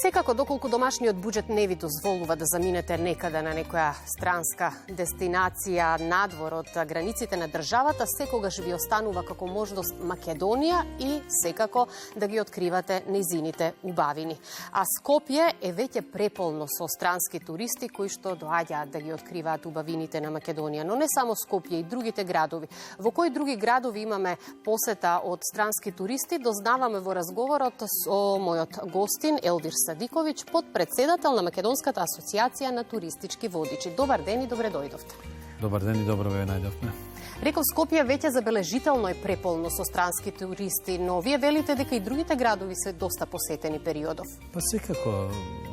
секако, доколку домашниот буџет не ви дозволува да заминете некаде на некоја странска дестинација надвор од границите на државата, секогаш ви останува како можност Македонија и секако да ги откривате нејзините убавини. А Скопје е веќе преполно со странски туристи кои што доаѓаат да ги откриваат убавините на Македонија. Но не само Скопје и другите градови. Во кои други градови имаме посета од странски туристи, дознаваме во разговорот со мојот гостин Елвир Садиковиќ, подпредседател на Македонската асоциација на туристички водичи. Добар ден и добре дојдовте. Добар ден и добро ве најдовме. Реков, Скопје веќе забележително е преполно со странски туристи, но вие велите дека и другите градови се доста посетени периодов. Па секако,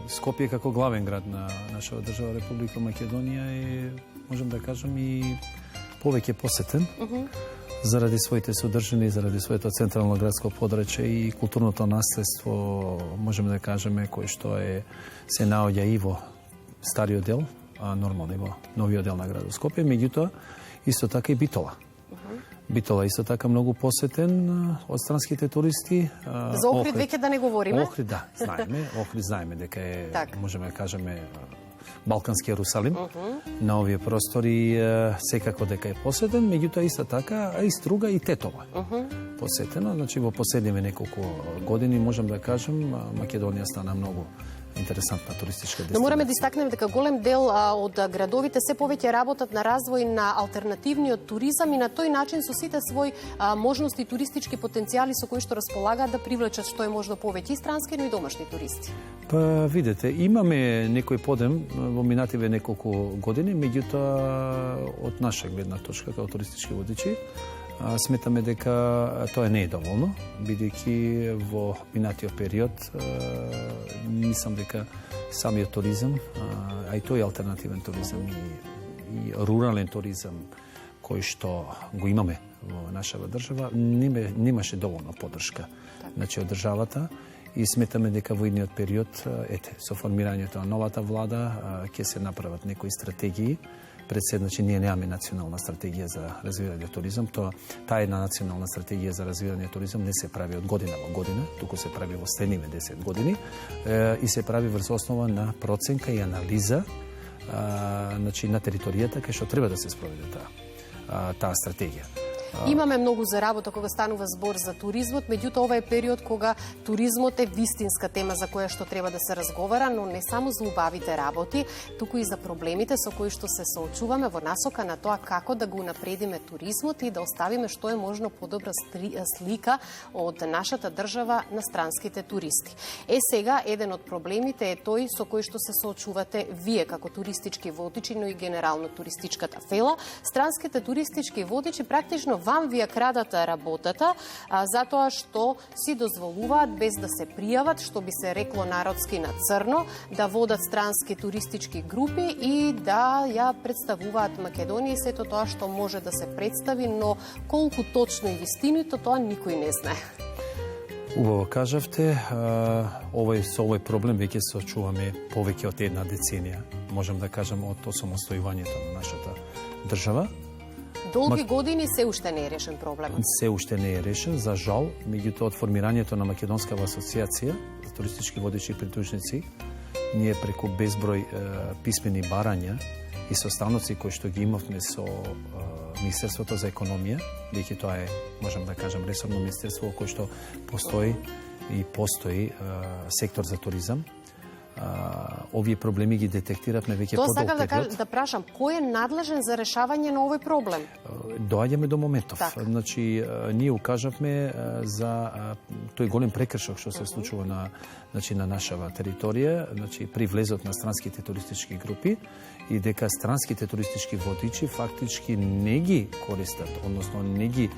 Скопје како главен град на нашава држава Република Македонија е, можам да кажам, и повеќе посетен. Заради своите содржини, заради своето централно градско подрачје и културното наследство, можеме да кажеме, кој што се наоѓа и во стариот дел, а нормално и во новиот дел на градот Скопје, меѓутоа исто така и Битола. Битола исто така многу посетен од странските туристи. За Охрид веќе да не говориме. Охрид, да, знаеме. Охрид знаеме дека е, можеме да кажеме, Балкански Јерусалим на овие простори, секако дека е посетен, меѓутоа исто така и Струга и Тетова посетено. Значи во последниве неколку години можам да кажам Македонија стана многу интересантна туристичка дестинација. Но мораме да истакнеме дека голем дел од градовите се повеќе работат на развој на алтернативниот туризам и на тој начин со сите своји можности и туристички потенцијали со кои што располагаат да привлечат што е можно повеќе и странски, но и домашни туристи. Па видете, имаме некој подем во минативе неколку години, меѓутоа од наша гледна точка како туристички водичи сметаме дека тоа не е доволно, бидејќи во минатиот период мислам дека самиот туризам, а и тој алтернативен туризам и рурален туризам кој што го имаме во нашава држава, немаше доволно поддршка од државата. И сметаме дека во идниот период, со формирањето на новата влада, ќе се направат некои стратегии. Пред се, значи, ние немаме национална стратегија за развивање туризам. Таа една национална стратегија за развивање туризам не се прави од година во година, туку се прави во следниве 10 години и се прави врз основа на проценка и анализа значи, на територијата кај што треба да се спроведе таа стратегија. Имаме многу за работа кога станува збор за туризмот, меѓутоа ова е период кога туризмот е вистинска тема за која што треба да се разговара, но не само за убавите работи, туку и за проблемите со кои што се соочуваме во насока на тоа како да го унапредиме туризмот и да оставиме што е можно подобра слика од нашата држава на странските туристи. Сега еден од проблемите е тој со кој што се соочувате вие како туристички водичи, но и генерално туристичката фела. Странските туристички водичи практично вам ви ја крадат работата, затоа што си дозволуваат без да се пријават, што би се рекло народски на црно, да водат странски туристички групи и да ја представуваат Македонија и сето тоа што може да се представи, но колку точно и вистинито, тоа никој не знае. Убаво кажавте, со овој проблем веќе се очуваме повеќе од една деценија, можам да кажам од осамостојувањето на нашата држава. Долги години се уште не е решен проблемот. Се уште не е решен, за жал, меѓутоа од формирањето на Македонска асоциација за туристички водичи и придружници, ние преку безброј писмени барања и состаноци кои што ги имавме со Министерството за економија, бидејќи тоа е, можам да кажам, ресорно министерство кој што постои сектор за туризам. Овие проблеми ги детектиравме веќе подолг период. Тоа сакам да прашам, кој е надлежен за решавање на овој проблем? Доаѓаме до моментов. Значи, ние укажавме за тој голем прекршок што се случува на нашава територија, значи при влезот на странските туристички групи и дека странските туристички водичи фактички не ги користат, односно не ги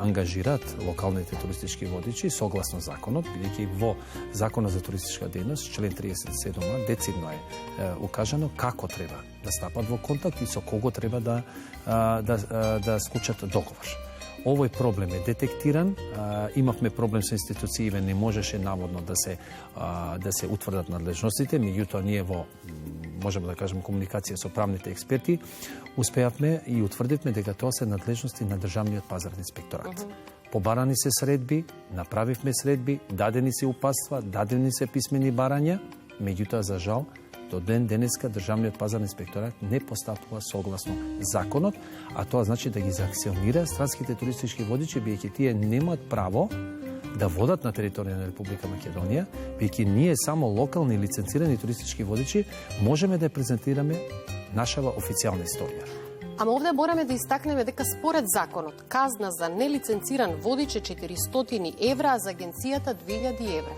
ангажираат локалните туристички водичи согласно законот, бидејќи во Законот за туристичка дејност, член 37 децидно е укажано како треба да стапат во контакт и со кого треба да склучат договор. овој проблем е детектиран. Имавме проблем со институциите, не можеше наводно да се утврдат надлежностите, меѓутоа ние во, можеме да кажем, комуникација со правните експерти, успеавме и утврдивме дека тоа се надлежности на Државниот пазарен инспекторат. Побарани се средби, направивме средби, дадени се упатства, дадени се писмени барања, меѓутоа, за жал, до ден денеска Државниот пазарен инспекторат не постапува согласно законот, а тоа значи да ги санкционира странските туристички водичи, бидејќи тие немаат право да водат на територија на Република Македонија, бидејќи ние само локални лиценцирани туристички водичи можеме да презентираме нашава официјална историја. Ама овде мораме да истакнеме дека според законот казна за нелиценциран водич е 400 евра, а за агенцијата 2000 евра.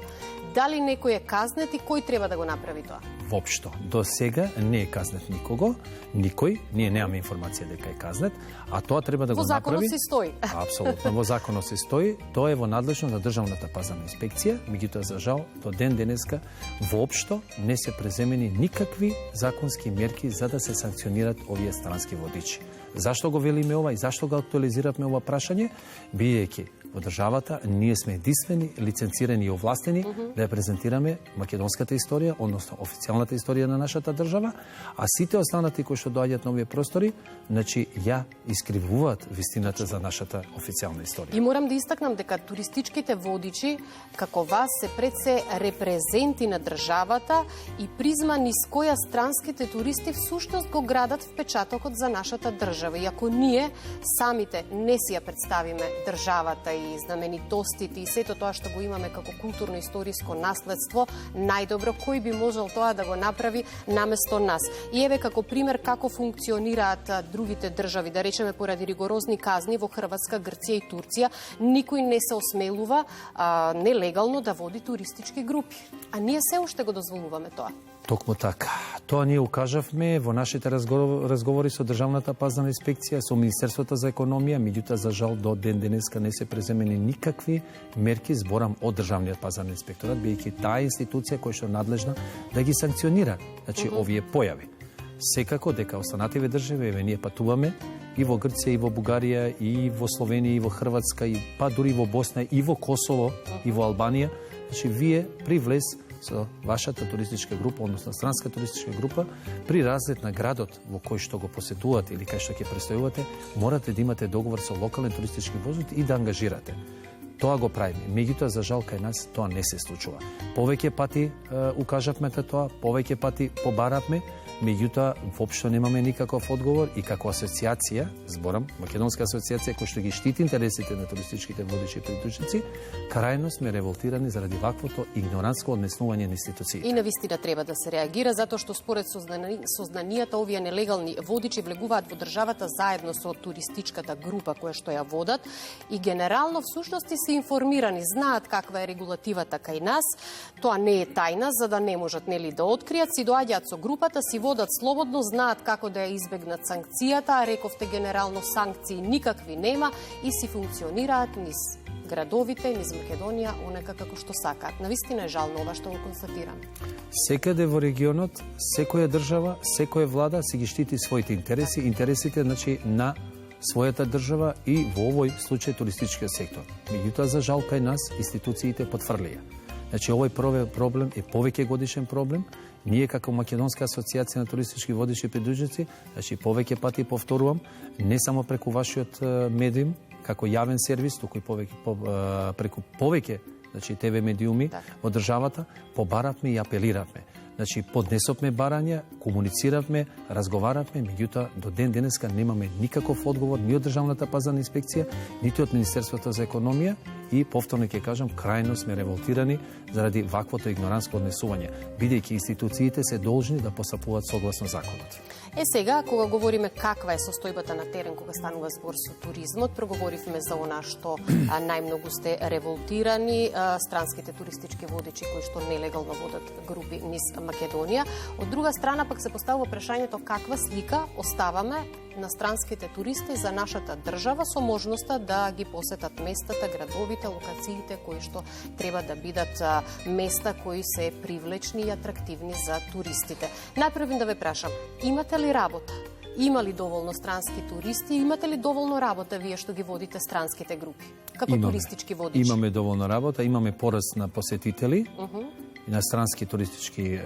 Дали некој е казнет и кој треба да го направи тоа? Воопшто. До сега не е казнет никого, никој, ние немаме информација дека е казнет, а тоа треба да го направи. Во законот се стои. Апсолутно, во законот се стои. Тоа е во надлежност на Државната пазарна инспекција, меѓутоа за жал до ден денеска воопшто не се преземени никакви законски мерки за да се санкционират овие странски водичи. Зашто го велиме ова и зашто го актуализиравме ова прашање? Бидејќи во државата ние сме единствени, лиценцирани и овластени да ја презентираме македонската историја, односно официјалната историја на нашата држава, а сите останати кои што доаѓаат на овие простори, значи ја искривуваат вистината за нашата официјална историја. И морам да истакнам дека туристичките водичи, како вас, се пред се репрезенти на државата и призма низ која странските туристи всушност го градат впечатокот за нашата држава. И ако ние самите не си ја представиме државата и знаменитостите и сето тоа што го имаме како културно-историско наследство, најдобро кој би можел тоа да го направи наместо нас. И еве како пример како функционираат другите држави, да речеме поради ригорозни казни во Хрватска, Грција и Турција, никој не се осмелува нелегално да води туристички групи. А ние се уште го дозволуваме тоа. Токму така. Тоа ние укажавме во нашите разговори со Државната пазарна инспекција, со Министерството за економија, меѓутоа за жал до ден денеска не се преземени никакви мерки, зборам од Државниот пазарен инспекторат, бидејќи таа институција која што е надлежна да ги санкционира, значи овие појави. Секако дека останативе држави, еве ние патуваме и во Грција, и во Бугарија, и во Словенија, и во Хрватска, и па дури во Босна, и во Косово, и во Албанија, значи вие при влез со вашата туристичка група, односно странска туристичка група, при разлет на градот во кој што го посетувате или кај што ќе престојувате, морате да имате договор со локален туристички возот и да ангажирате. Тоа го правиме. Меѓутоа, за жал, кај нас тоа не се случува. Повеќе пати укажавме тоа, повеќе пати побаравме, меѓутоа, воопшто немаме никаков одговор и како асоциација, зборам, Македонска асоциација која што ги штити интересите на туристичките водичи и придружници, крајно сме револтирани заради ваквото игнорантско однесување на институциите. И навистина треба да се реагира, затоа што според сознанијата овие нелегални водичи влегуваат во државата заедно со туристичката група која што ја водат и генерално всушност се информирани, знаат каква е регулативата кај нас, тоа не е тајна, за да не можат нели да откријат, си доаѓаат со групата, си водат слободно, знаат како да ја избегнат санкцијата, а рековте генерално санкции никакви нема и си функционираат низ градовите, низ Македонија, онека како што сакаат. Навистина е жално ова што го констатирам. Секаде во регионот, секоја држава, секоја влада си ги штити своите интереси, интересите значи на својата држава и во овој случај туристичкиот сектор. Меѓутоа, за жал, кај нас институциите потврлија. Значи, овој проблем е повеќе годишен проблем. Ние како Македонска асоциација на туристички водичи и придружници, значи повеќе пати повторувам, не само преку вашиот медиум, како јавен сервис, туку и преку повеќе значи ТВ медиуми во државата, побаравме и апелиравме. Значи, поднесовме барања, комунициравме, разговаравме, меѓутоа до ден денеска немаме никаков одговор ни од Државната пазарна инспекција, нити од Министерството за економија и повторно ќе кажам, крајно сме револтирани заради ваквото игнорантско однесување, бидејќи институциите се должни да постапуваат согласно законот. Сега, кога говориме каква е состојбата на терен, кога станува збор со туризмот, проговоривме за она што најмногу сте револтирани, странските туристички водичи кои што нелегално водат групи низ Македонија. Од друга страна пак се поставува прашањето каква слика оставаме на странските туристи за нашата држава со можноста да ги посетат местата, градовите, локациите кои што треба да бидат места кои се привлечни и атрактивни за туристите. Најпрво да ве прашам, имате ли работа? Има ли доволно странски туристи? Имате ли доволно работа вие што ги водите странските групи? Како туристички водичи? Имаме доволно работа, имаме пораст на посетители, на странски туристички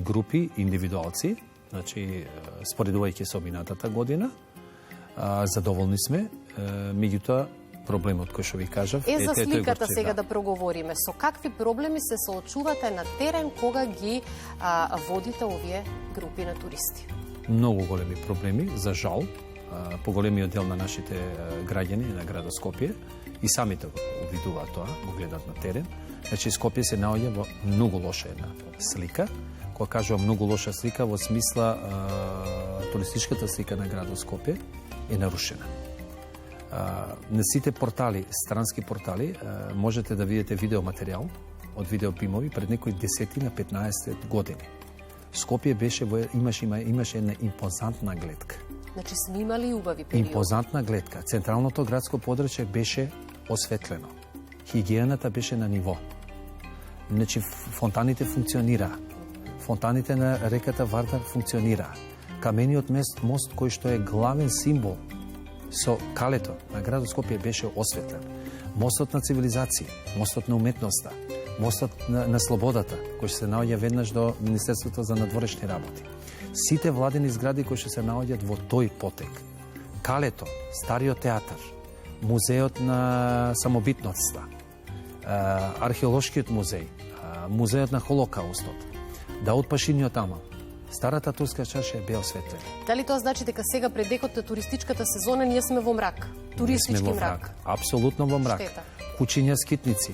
групи, индивидуалци, споредувајќи со минатата година. Задоволни сме, меѓутоа проблемот кој што ви кажав за сликата сега да проговориме. Со какви проблеми се соочувате на терен кога ги водите овие групи на туристи? Многу големи проблеми, за жал, поголемиот дел на нашите граѓани на градот Скопје и самите го увидуваат тоа, го гледаат на терен. Значи Скопје се наоѓа во многу лоша една слика. Кога кажувам многу лоша слика, во смисла туристичката слика на градот Скопје е нарушена. На сите портали, странски портали, можете да видите видеоматеријал од видеопимови пред некои 10 на 15 години. Скопје имаше една импозантна гледка. Значи сме имали убави периоди. Импозантна гледка. Централното градско подрачје беше осветлено. Хигиената беше на ниво. Значи фонтаните функционира. Фонтаните на реката Вардар функционира. Камениот мост кој што е главен символ со калето на градот Скопје беше осветлен. Мостот на цивилизација, мостот на уметноста, мостот на слободата, кој се наоѓа веднаш до Министерството за надворешни работи. Сите владени згради кои се наоѓаат во тој потек. Калето, Стариот театар, Музеот на самобитноста, Археолошкиот музеј, Музеот на Холокаустот, Даут Пашиниот аман, Старата турска чаршија беа осветлена. Дали тоа значи дека сега пред декот на туристичката сезона ние сме во мрак? Туристички мрак? Апсолутно во мрак. Штета. Кучиња скитници,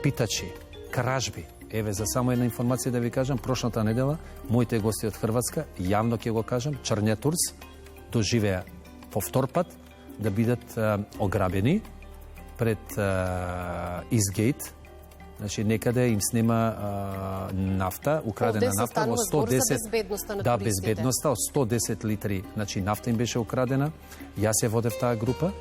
питачи, кражби. Еве, за само една информација да ви кажам, прошната недела, моите гости од Хрватска, јавно ќе го кажам, Чрња Турс, доживеа по втор пат да бидат ограбени пред Изгейт. Значи, некаде им снема нафта, украдена нафта во 110... Да, безбедноста, од 110 литри. Значи, нафта им беше украдена. Јас ја водев таа група.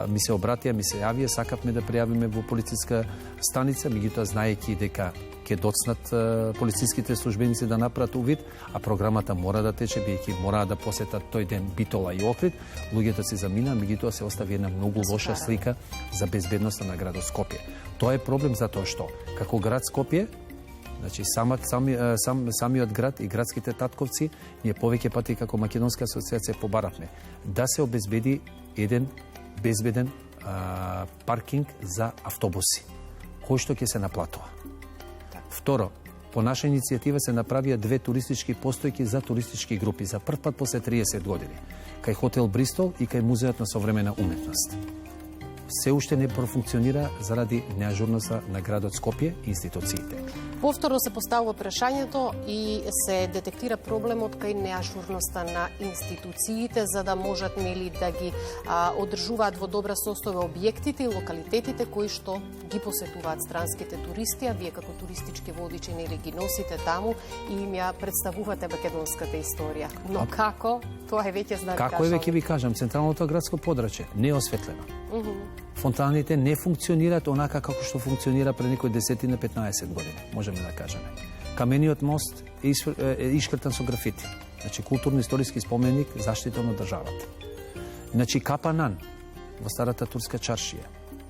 Ми се обратија, ми се јавија, сакавме да пријавиме во полициска станица, меѓутоа знаејќи дека ќе доцнат полициските службеници да направат увид, а програмата мора да тече, биејќи мора да посетат тој ден Битола и Охрид, луѓето се замина, меѓутоа се остави една многу лоша слика за безбедноста на градот Скопје. Тоа е проблем затоа што како град Скопје, значи самиот град и градските татковци, ние повеќе пати како Македонска асоциација побаравме да се обезбеди еден безбеден паркинг за автобуси, кој што ќе се наплатува. Второ, по наша иницијатива се направија 2 туристички постојки за туристички групи за прв пат после 30 години, кај хотел Бристол и кај Музеот на современа уметност. Се уште не профункционира заради неажурноста на градот Скопје и институциите. Повторно се поставува прашањето и се детектира проблемот кај неажурноста на институциите за да можат да ги одржуваат во добра состојба објектите и локалитетите кои што ги посетуваат странските туристи, а вие како туристички водичи ги носите таму и им ја представувате македонската историја. Но како? Тоа е веќе знак. Како е веќе ви кажам, централното градско подрачје не е осветлено. Фонтаните не функционираат онака како што функционира пред некои 10 на 15 години, можеме да кажеме. Камениот мост е ишкртан со графити. Значи културно-историски споменик заштитен од државата. Значи Капанан во Старата турска чаршија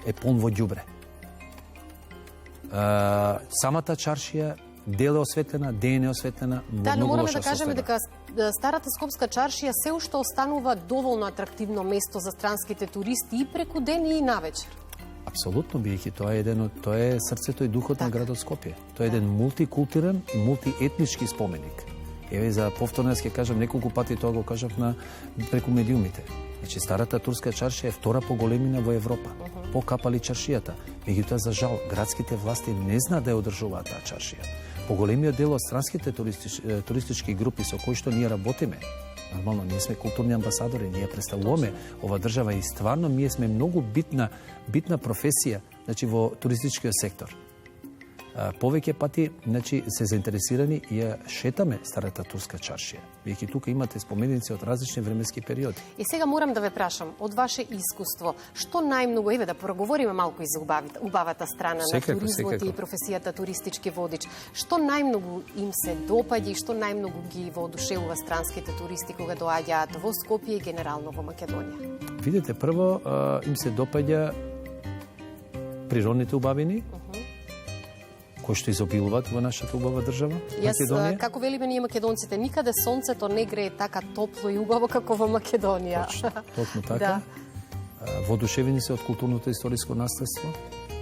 е полн во ѓубре. Самата чаршија дел е осветлена, ден е осветлена, да, но мораме да кажеме дека Старата скопска чаршија се уште останува доволно атрактивно место за странските туристи и преку ден и навечер. Апсолутно, биејќи тоа е срцето и духот на градот Скопје. Тоа е еден мултикултурен и мултиетнички споменик. Еве за повторно ќе кажам неколку пати, тоа го кажав преку медиумите. Значи Старата турска чаршија е втора по големина во Европа. Покапали чаршијата. Меѓутоа за жал градските власти не знаат да ја одржуваат таа чаршија. Поголемиот дел од странските туристички групи со кои што ние работиме, нормално, ние сме културни амбасадори, ние представуваме ова држава и стварно ние сме многу битна професија, значи во туристичкиот сектор. повеќе пати се заинтересирани и ја шетаме старата турска чаршија. Веќе тука имате споменици од различни временски периоди. И сега морам да ве прашам, од ваше искуство, што најмногу, еве да проговориме малку и за убавата страна на туризмот и професијата туристички водич, што најмногу им се допаѓа и што најмногу ги воодушевува странските туристи кога доаѓаат во Скопје и генерално во Македонија? Видете, прво им се допаѓа природните убавини, кои што изобилуваат во нашата убава држава, Македонија. Како велиме ние македонците, никаде сонцето не грее така топло и убаво како во Македонија. Точно така. Воодушевени се од културното и историско наследство,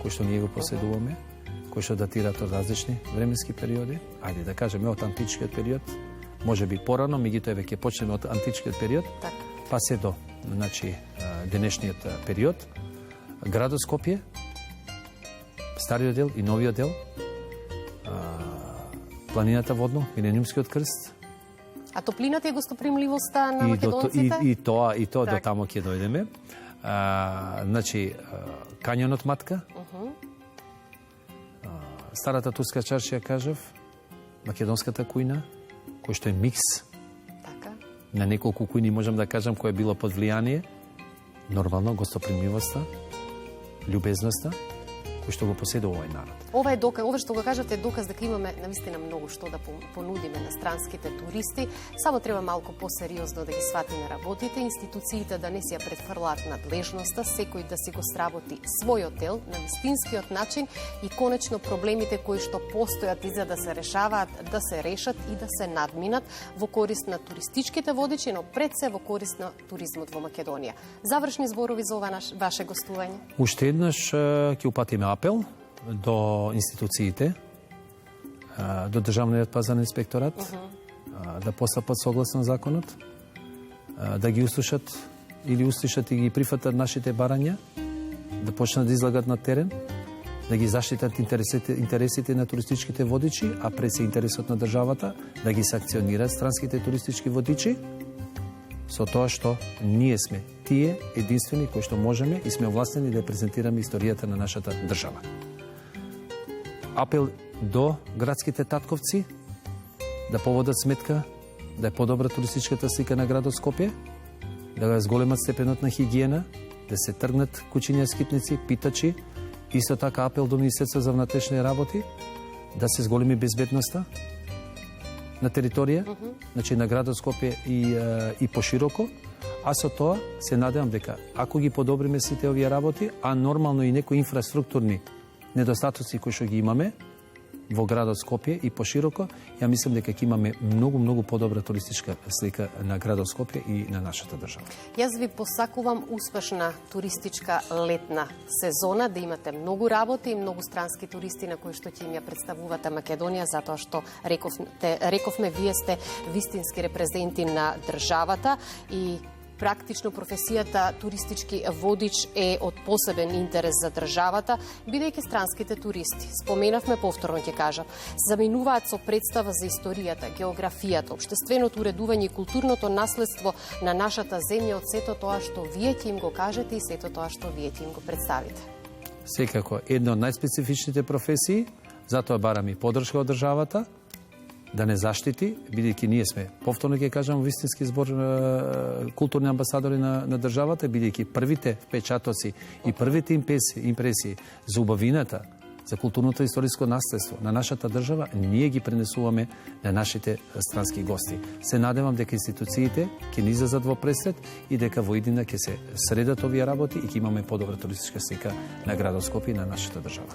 кој што ние го поседуваме, кој што датираат од различни временски периоди. Ајде да кажеме од античкиот период, може би порано, меѓутоа веќе почнеме од античкиот период, па се до денешниот период. Градот Скопје, стариот дел и новиот дел, планината водно, Милениумскиот крст. А топлината и гостопримливоста на македонците? И тоа до тамо ќе дојдеме. Кањонот Матка, старата турска чаршија, кажав, македонската кујна, кој што е микс на неколку кујни, можам да кажам, кој е било под влијание, нормално гостопримливоста, љубезноста, кој што го поседува овој народ. Ова е доказ, ова што го кажате е доказ дека имаме навистина многу што да понудиме на странските туристи. Само треба малку посериозно да ги сватиме работите, институциите да не си ја претфрлаат надлежноста, секој да си го сработи својот дел на вистинскиот начин и конечно проблемите кои што постојат и за да се решаваат, да се решат и да се надминат во корист на туристичките водичи, но пред се во корист на туризмот во Македонија. Завршни зборови за ова ваше гостување? Уште еднаш ќе упатиме апел до институциите, до Државниот пазарен инспекторат, да постапат согласно законот, да ги услушат или услушат и ги прифатат нашите барања, да почнат да излагат на терен, да ги заштитат интересите на туристичките водичи, а пред се интересот на државата, да ги санкционираат странските туристички водичи, со тоа што ние сме тие единствени кои што можеме и сме овластени да презентираме историјата на нашата држава. Апел до градските татковци да поводат сметка да е подобра туристичката слика на градот Скопје, да го зголемат степенот на хигиена, да се тргнат кучиња скитници, питачи. Исто така апел до Министерството за внатрешни работи да се зголеми безбедноста на територија, на градот Скопје и пошироко, а со тоа се надевам дека ако ги подобриме сите овие работи, а нормално и некои инфраструктурни недостатоци кои што ги имаме во градот Скопје и пошироко, ја мислам дека ќе имаме многу подобра туристичка слика на градот Скопје и на нашата држава. Јас ви посакувам успешна туристичка летна сезона, да имате многу работи и многу странски туристи на кои што ќе им ја представувате Македонија, затоа што рековме вие сте вистински репрезенти на државата и практично професијата туристички водич е од посебен интерес за државата, бидејќи странските туристи, споменавме повторно ќе кажам, заминуваат со представа за историјата, географијата, општественото уредување и културното наследство на нашата земја од сето тоа што вие ќе им го кажете и сето тоа што вие ќе им го представите. Секако, една од најспецифичните професии, затоа барам и поддршка од државата, да не заштити, бидејќи ние сме, повторно ќе кажам, вистински збор културни амбасадори на државата, бидејќи првите впечатоци и првите импресии за убавината, за културното и историско наследство на нашата држава, ние ги пренесуваме на нашите странски гости. Се надевам дека институциите ќе ни излезат во пресред и дека во иднина ќе се средат овие работи и ќе имаме подобра туристичка слика на градот Скопје и на нашата држава.